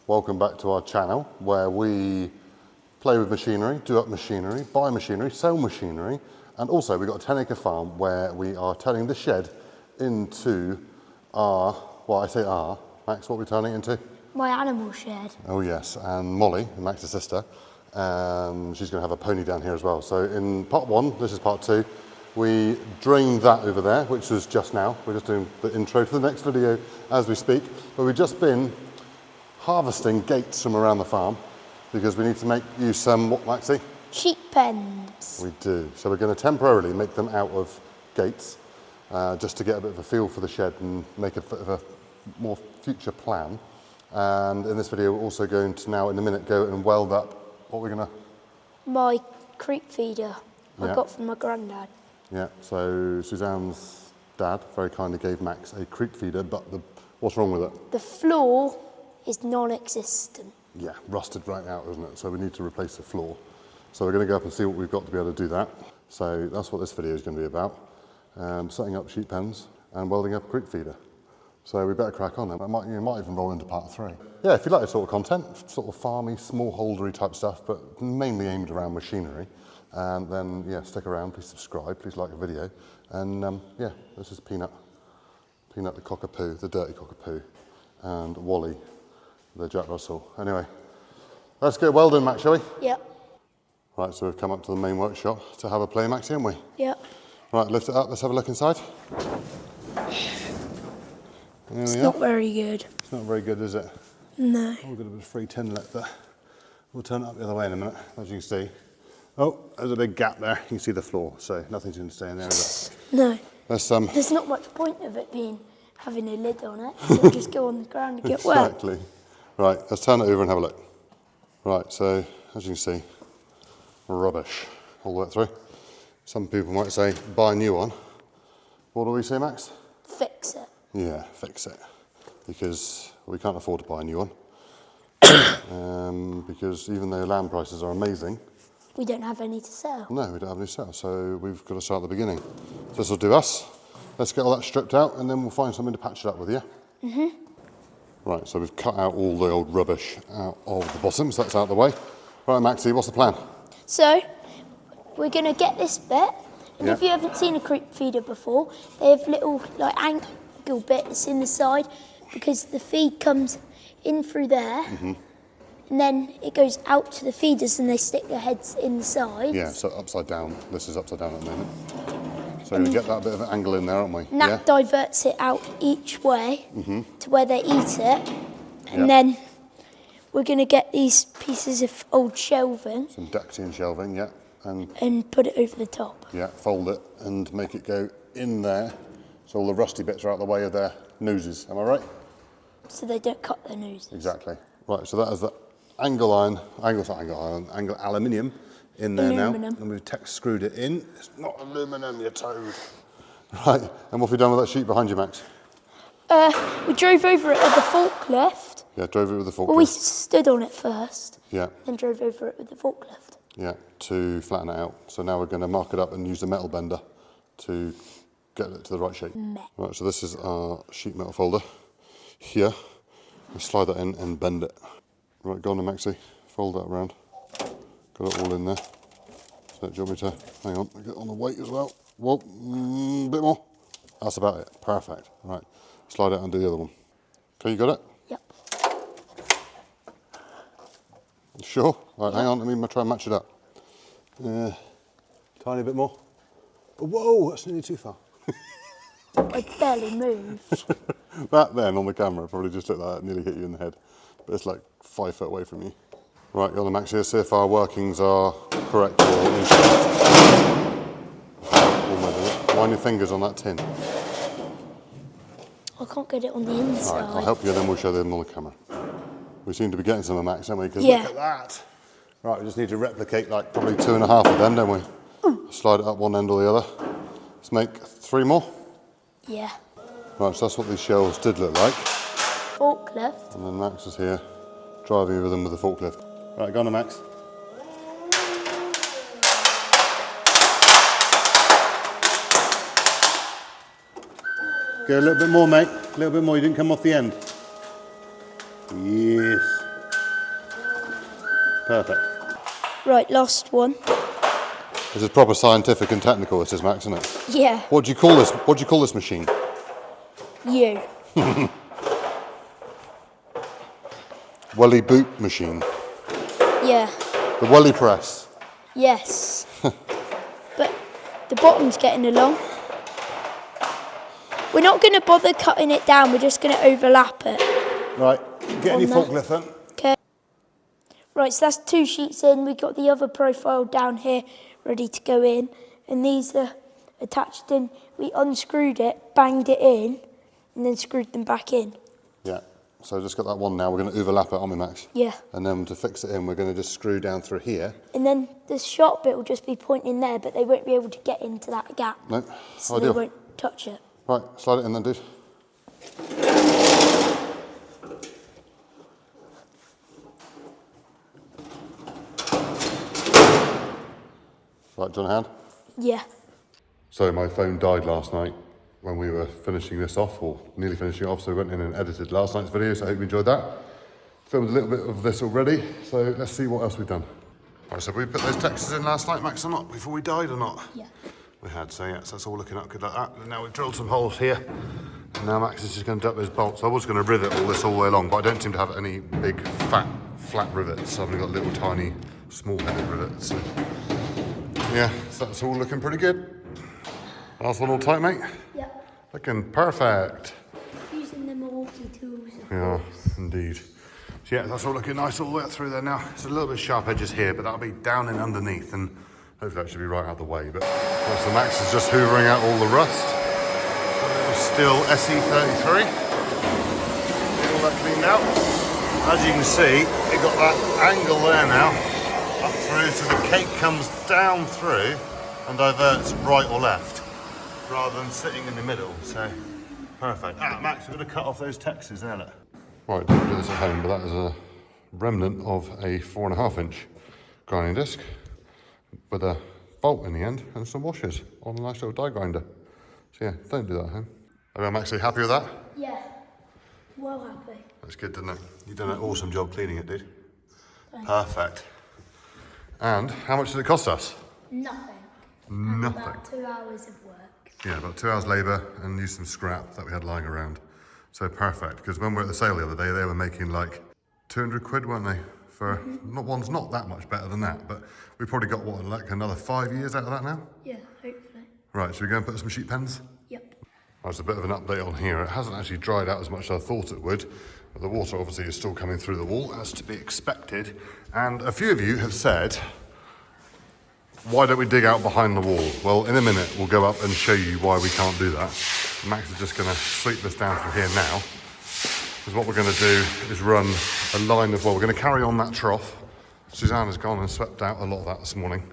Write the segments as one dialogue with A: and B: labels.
A: Welcome back to our channel where we play with machinery, do up machinery, buy machinery, sell machinery, and also we've got a 10-acre farm where we are turning the shed into our, well I say our, Max, what are we turning it into?
B: My animal shed.
A: Oh yes, and Molly, Max's sister, she's going to have a pony down here as well. So in part one, this is part two, we drained that over there, which was just now. We're just doing the intro to the next video as we speak. But we've just been harvesting gates from around the farm because we need to use some, what Maxie?
B: Sheep pens.
A: We do. So we're going to temporarily make them out of gates just to get a bit of a feel for the shed and make a more future plan. And in this video, we're also going to now, in a minute, go and weld up what we're going to...
B: My creek feeder I got from my granddad.
A: Yeah, so Suzanne's dad very kindly gave Max a creek feeder, but what's wrong with it?
B: The floor is non-existent.
A: Yeah, rusted right out, isn't it? So we need to replace the floor. So we're going to go up and see what we've got to be able to do that. So that's what this video is going to be about. Setting up sheep pens and welding up a creek feeder. So we better crack on then. You might even roll into part three. Yeah, if you like this sort of content, sort of farmy, smallholdery type stuff, but mainly aimed around machinery, and then yeah, stick around, please subscribe, please like the video. And yeah, this is Peanut the cockapoo, the dirty cockapoo, and Wally, the Jack Russell. Anyway, let's get welding, Max, shall we?
B: Yep.
A: Right, so we've come up to the main workshop to have a play, Maxie, haven't we?
B: Yep.
A: Right, lift it up, let's have a look inside.
B: It's not very good.
A: It's not very good, is it?
B: No.
A: Oh, we've got a bit of free tin left there. We'll turn it up the other way in a minute, as you can see. Oh, there's a big gap there. You can see the floor, so nothing's going to stay in there, is it?
B: No.
A: There's
B: not much point of it having a lid on it, so it'll just go on the ground and get wet.
A: Exactly. Right, let's turn it over and have a look. Right, so as you can see, rubbish all the way through. Some people might say, buy a new one. What do we say, Max?
B: Fix it.
A: Yeah, fix it. Because we can't afford to buy a new one. Because even though land prices are amazing,
B: we don't have any to sell.
A: No, we don't have any to sell, so we've got to start at the beginning. So this will do us. Let's get all that stripped out and then we'll find something to patch it up with, yeah? Mm-hmm. Right, so we've cut out all the old rubbish out of the bottom, so that's out of the way. Right, Maxie, what's the plan?
B: So, we're going to get this bit, and if you haven't seen a creek feeder before, they have little like angle bits in the side because the feed comes in through there, and then it goes out to the feeders and they stick their heads inside.
A: Yeah, so upside down. This is upside down at the moment. So we get that bit of an angle in there, aren't we?
B: And that diverts it out each way to where they eat it. And then we're going to get these pieces of old shelving.
A: Some Daxian shelving, yeah.
B: And put it over the top.
A: Yeah, fold it and make it go in there. So all the rusty bits are out of the way of their noses, am I right?
B: So they don't cut their noses.
A: Exactly. Right, so that is the angle aluminium in there now. And we've screwed it in. It's not aluminum, you toad. Right, and what have we done with that sheet behind you, Max?
B: We drove over it with the forklift.
A: Yeah, drove it with the forklift.
B: Well, we stood on it first.
A: Yeah.
B: Then drove over it with the forklift.
A: Yeah, to flatten it out. So now we're going to mark it up and use the metal bender to get it to the right shape. Right, so this is our sheet metal folder. Here, we slide that in and bend it. Right, go on then, Maxie. Fold that around. Got it all in there. So do you want me to, hang on, get on the weight as well. Whoa, a bit more. That's about it, perfect. Right, slide it and do the other one. Okay, you got it?
B: Yep.
A: Sure? Right, hang on, let me try and match it up. Tiny bit more. Whoa, that's nearly too far.
B: I barely moved.
A: That then on the camera probably just looked like that, nearly hit you in the head. But it's like 5 foot away from you. Right, you're on the Max here, see if our workings are correct or incorrect. Wind your fingers on that tin.
B: I can't get it on the inside.
A: Right, I'll help you, then we'll show them on the camera. We seem to be getting some of Max, don't we? Because look at that. Right, we just need to replicate like probably 2.5 of them, don't we? Slide it up one end or the other. Let's make 3 more.
B: Yeah.
A: Right, so that's what these shelves did look like.
B: Forklift.
A: And then Max is here, driving with them with the forklift. Right, go on then, Max. Go a little bit more, mate. A little bit more, you didn't come off the end. Yes. Perfect.
B: Right, last one.
A: This is proper scientific and technical, this is, Max, isn't it?
B: Yeah.
A: What do you call this? What do you call this machine?
B: You.
A: Welly boot machine.
B: Yeah.
A: The welly press.
B: Yes. But the bottom's getting along. We're not going to bother cutting it down, we're just going to overlap it.
A: Right, get
B: On
A: your
B: there.
A: forklift then.
B: Okay. Right, so that's 2 sheets in. We've got the other profile down here ready to go in. And these are attached in. We unscrewed it, banged it in, and then screwed them back in.
A: Yeah, so just got that one now. We're going to overlap it, aren't we, Max?
B: Yeah.
A: And then to fix it in, we're going to just screw down through here.
B: And then the sharp bit will just be pointing there, but they won't be able to get into that gap.
A: No,
B: So
A: ideal.
B: they won't touch it.
A: Right, slide it in then, dude. Right, do you want a hand?
B: Yeah.
A: So my phone died last night when we were finishing this off, or nearly finishing off, so we went in and edited last night's video, so I hope you enjoyed that. Filmed a little bit of this already, so let's see what else we've done. Right, so we put those textures in last night, Max, or not, before we died or not?
B: Yeah.
A: We had, so yeah, so that's all looking up good like that. And now we've drilled some holes here, and now Max is just going to duck those bolts. I was going to rivet all this all the way along, but I don't seem to have any big, flat rivets. So I've only got little, tiny, small-headed rivets. So. Yeah, so that's all looking pretty good. Last one all tight, mate?
B: Yeah.
A: Looking perfect.
B: Using the Milwaukee tools, of
A: Yeah,
B: course.
A: indeed. So yeah, that's all looking nice all the way up through there now. It's a little bit sharp edges here, but that'll be down and underneath, and hopefully that should be right out of the way. But so Max is just hoovering out all the rust. Still SE33. Get all that cleaned out. As you can see, it got that angle there now, up through, so the cake comes down through and diverts right or left, rather than sitting in the middle. So perfect. Ah, Max, we're going to cut off those textures there. Look. Right, don't do this at home, but that is a remnant of a 4.5 inch grinding disc with a bolt in the end and some washers on a nice little die grinder. So yeah, don't do that at home. I'm actually happy with that.
B: Yeah. Well happy.
A: That's good, didn't it? You've done an awesome job cleaning it, dude. Perfect. And how much did it cost us?
B: Nothing.
A: Nothing.
B: About 2 hours of work.
A: Yeah, about 2 hours labour and used some scrap that we had lying around. So perfect, because when we were at the sale the other day, they were making like 200 quid, weren't they? For one's not that much better than that, but we probably got what, like another 5 years out of that now?
B: Yeah, hopefully.
A: Right, should we go and put some sheet pens?
B: Yep.
A: That's a bit of an update on here. It hasn't actually dried out as much as I thought it would. But the water obviously is still coming through the wall, as to be expected. And a few of you have said, why don't we dig out behind the wall? Well, in a minute, we'll go up and show you why we can't do that. Max is just gonna sweep this down through here now. Because what we're gonna do is run a line of, well, we're gonna carry on that trough. Suzanne has gone and swept out a lot of that this morning.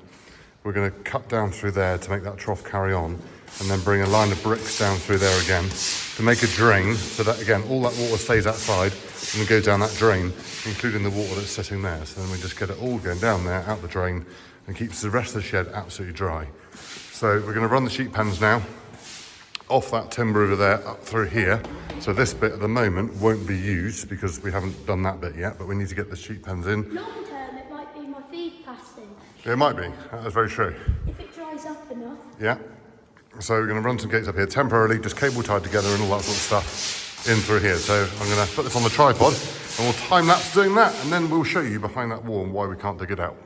A: We're gonna cut down through there to make that trough carry on, and then bring a line of bricks down through there again to make a drain, so that again, all that water stays outside and then goes down that drain, including the water that's sitting there. So then we just get it all going down there, out the drain, and keeps the rest of the shed absolutely dry. So we're gonna run the sheet pans now, off that timber over there, up through here. So this bit at the moment won't be used because we haven't done that bit yet, but we need to get the sheet pans in.
B: Long term, it might be my feed passage.
A: It might be, that's very true.
B: If it dries up enough.
A: Yeah. So we're going to run some gates up here temporarily, just cable tied together and all that sort of stuff in through here. So I'm going to put this on the tripod and we'll time lapse doing that, and then we'll show you behind that wall and why we can't dig it out.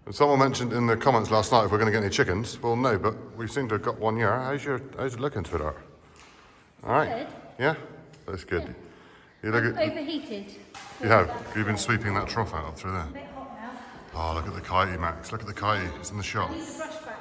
A: And someone mentioned in the comments last night if we're going to get any chickens. Well, no, but we seem to have got one here. How's it looking, sweetheart? All right.
C: Good.
A: Yeah? That's good.
C: Yeah.
A: You look at,
C: Overheated.
A: you have. You've been sweeping that trough out up through there.
C: A bit hot now.
A: Oh, look at the kitey, Max. Look at the kitey. It's in the shot.
C: Need a brush back.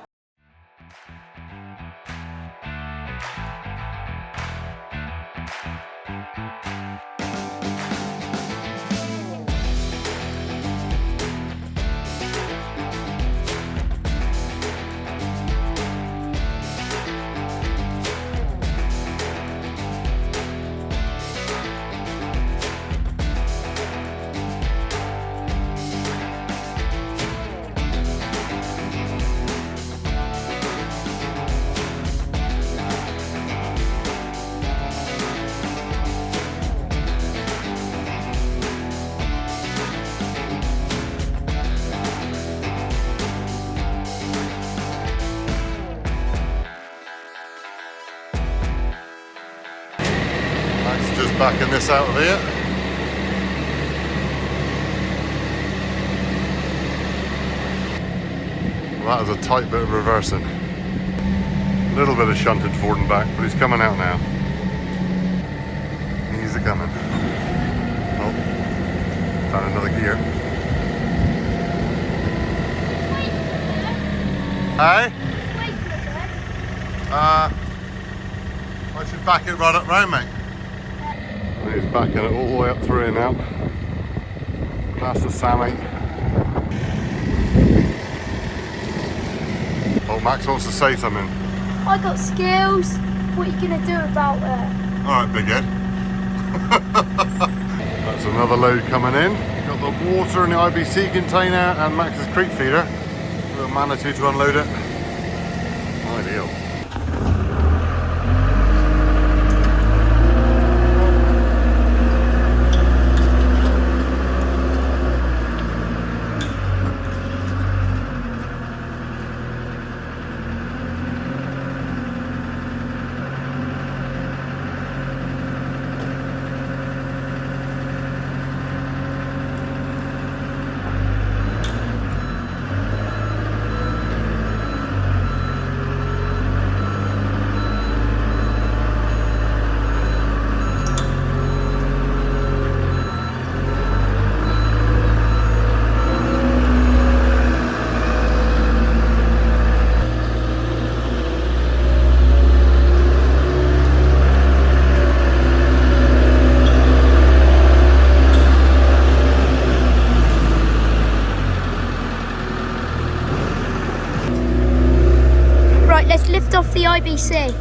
A: backing this out of here. Well, that was a tight bit of reversing. A little bit of shunted forward and back, but he's coming out now. He's coming. Oh, found another gear. Hey? I should back it right up round, mate. And he's backing it all the way up through now. That's the Sammy. Oh, Max wants to say something.
B: I got skills. What are you going to do about it?
A: All right, big head. That's another load coming in. Got the water in the IBC container and Max's creek feeder. We'll manage to unload it. Ideal.
B: Right, let's lift off the IBC.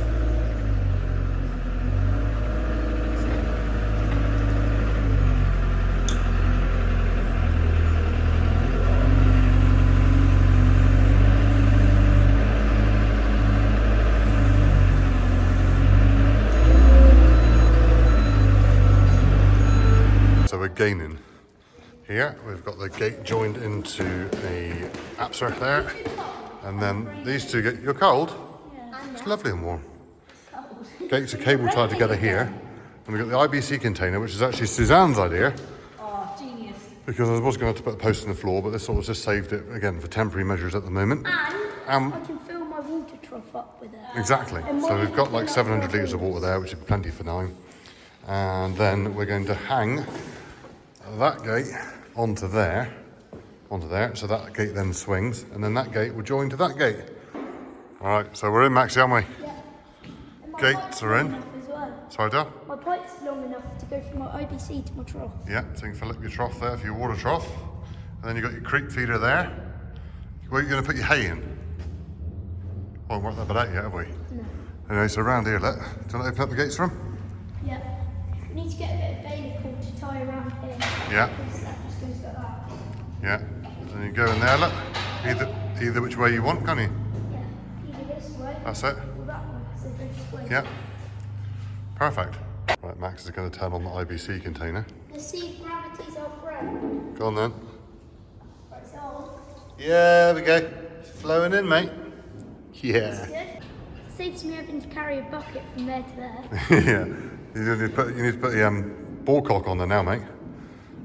A: So we're gaining. Here we've got the gate joined into a apser there, and then these two get. You're cold? Yeah. It's lovely and warm. Gates are cable tied together here, and we've got the IBC container, which is actually Suzanne's idea.
C: Oh, genius.
A: Because I was going to have to put a post in the floor, but this sort of just saved it again for temporary measures at the moment.
B: And I can fill my water trough up with it.
A: Exactly. So we've got like 700 litres of water there, which is plenty for now. And then we're going to hang that gate onto there, so that gate then swings, and then that gate will join to that gate. All right, so we're in, Maxie, aren't we?
B: Yeah. And my
A: Gates
B: pipe's
A: are
B: long
A: in.
B: enough as well.
A: Sorry, Dad?
B: My pipe's long enough to go from my IBC to my trough.
A: Yeah, so you can fill up your trough there for your water trough. And then you've got your creek feeder there. Where are you going to put your hay in? Well, we haven't worked that bit out yet, have we?
B: No.
A: Anyway, so around here, do you want to open up the gates for him?
B: Yeah. We need to get a bit of baling cord to tie around here.
A: Yeah.
B: Because that just goes like that.
A: Yeah. And you go in there, look. Either which way you want, can't you?
B: Yeah. Either this way
A: That's it.
B: or that way. So they just wait.
A: Yeah. Perfect. Right, Max is going to turn on the IBC container.
B: Let's see if gravity's our friend.
A: Go on then.
B: Right, it's on.
A: Yeah, there we go. It's flowing in, mate. Yeah.
B: Good. Saves me having to carry a bucket from there to there.
A: Yeah. You need to put the ball cock on there now, mate.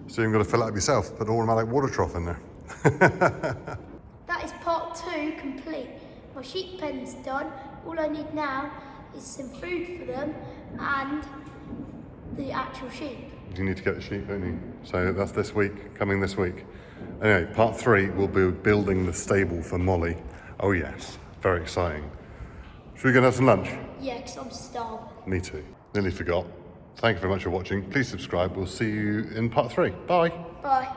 A: So you've got to fill it up yourself. Put an automatic water trough in there.
B: That is part 2 complete. My sheep pen's done. All I need now is some food for them and the actual sheep.
A: You need to get the sheep, don't you? So that's this week, coming this week. Anyway, part 3 will be building the stable for Molly. Oh yes, very exciting. Should we go and have some lunch?
B: Yeah, because I'm starving.
A: Me too. Nearly forgot. Thank you very much for watching. Please subscribe. We'll see you in part 3. Bye.
B: Bye.